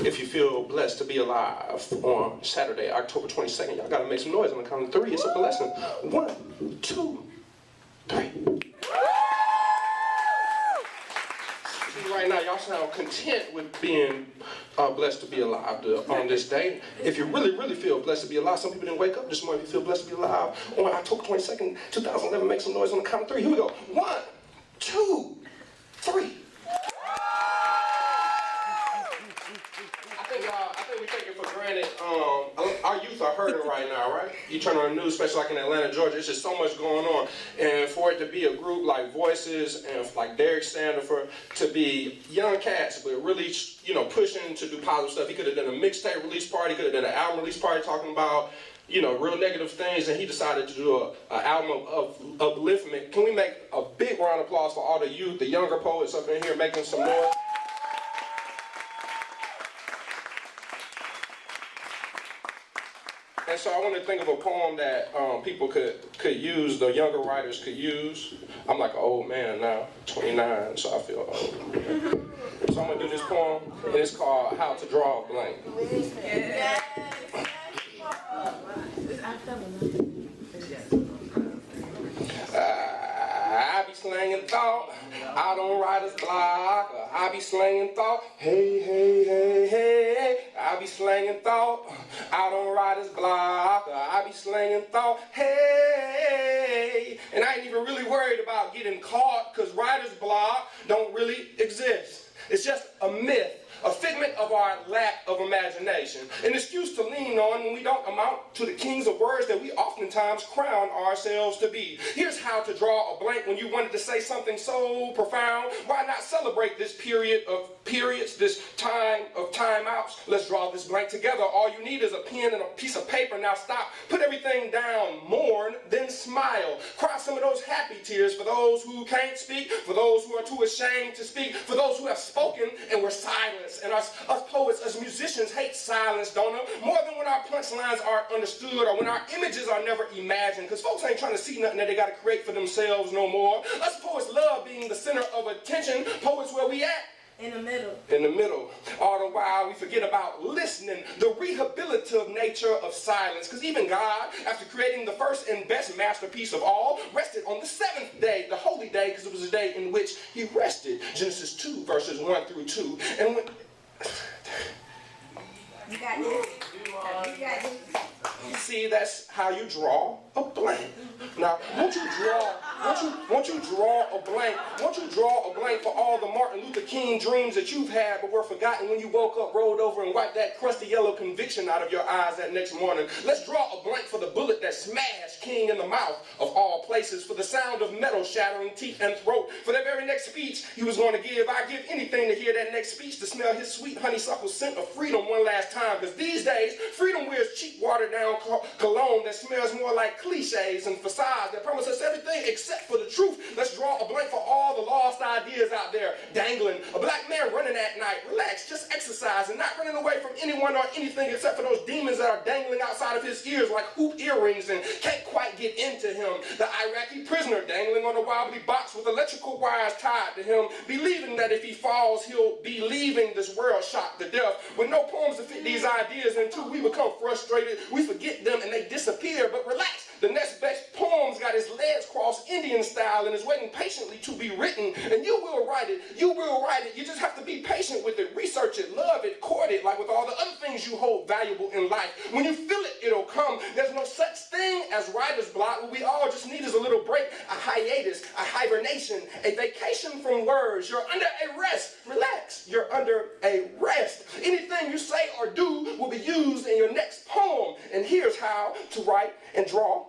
if you feel blessed to be alive on Saturday, October 22nd, y'all gotta make some noise on the count of 3. It's a blessing. 1, 2, 3. Right now, y'all sound content with being blessed to be alive on this day. If you really feel blessed to be alive, some people didn't wake up this morning. If you feel blessed to be alive on October 22nd, 2011, make some noise on the count of 3. Here we go. 1, 2, 3. I think we take it for granted. Our youth are hurting right now, right? You turn on the news, especially like in Atlanta, Georgia, it's just so much going on. And for it to be a group like Voices and like Derrick Standifer to be young cats, but really, pushing to do positive stuff. He could have done a mixtape release party, could have done an album release party talking about, real negative things, and he decided to do an album of upliftment. Can we make a big round of applause for all the youth, the younger poets up in here making some noise? And so I want to think of a poem that people could use, the younger writers could use. I'm like an old man now, 29, so I feel old. So I'm going to do this poem, and it's called How to Draw a Blank. I be slanging thought, I don't writer's block. I be slanging thought, hey, hey, hey, hey. I be slanging thought, I don't writer's block. I be slanging thought, hey. And I ain't even really worried about getting caught, because writer's block don't really exist. It's just a myth. A figment of our lack of imagination, an excuse to lean on when we don't amount to the kings of words that we oftentimes crown ourselves to be. Here's how to draw a blank when you wanted to say something so profound. Why not celebrate this period of periods, this time of timeouts? Let's draw this blank together. All you need is a pen and a piece of paper. Now stop, put everything down, mourn, then smile. Cry some of those happy tears for those who can't speak, for those who are too ashamed to speak, for those who have spoken and were silent. And us poets, us musicians hate silence, don't we? More than when our punchlines aren't understood or when our images are never imagined, because folks ain't trying to see nothing that they got to create for themselves no more. Us poets love being the center of attention. Poets, where we at? In the middle. In the middle. All the while we forget about listening, the rehabilitative nature of silence. Because even God, after creating the first and best masterpiece of all, rested on the 7th day, the holy day, because it was a day in which he rested. Genesis 2, verses 1 through 2. And when... You got this. You got this. See, that's how you draw a blank. Now, won't you draw a blank? Won't you draw a blank for all the Martin Luther King dreams that you've had but were forgotten when you woke up, rolled over, and wiped that crusty yellow conviction out of your eyes that next morning? Let's draw a blank for the bullet that smashed King in the mouth of all places, for the sound of metal shattering teeth and throat, for that very next speech he was going to give. I'd give anything to hear that next speech, to smell his sweet honeysuckle scent of freedom one last time, because these days freedom wears cheap watered down cologne that smells more like cliches and facades that promise us everything except for the truth. Let's draw a blank for all the lost ideas out there dangling. A black man running at night. Relax, just exercise and not running away from anyone or anything except for those demons that are dangling outside of his ears like hoop earrings and can't quite get into him. The Iraqi prisoner dangling on a wobbly box with electrical wires tied to him, believing that if he falls he'll be leaving this world shocked to death. With no poems to fit these ideas into, we become frustrated. We forget them and they disappear. But relax, the next best poem's got his legs crossed Indian style and is waiting patiently to be written. And you will write it. You will write it. You just have to be patient with it. Research it. Love it. Court it. Like with all the other things you hold valuable in life. When you feel it, it'll come. There's no such thing as writer's block. What we all just need is a little break, a hiatus, a hibernation, a vacation from words. You're under a rest. Relax. You're under a rest. Anything you say or do will be used in your next poem. And here's how to write and draw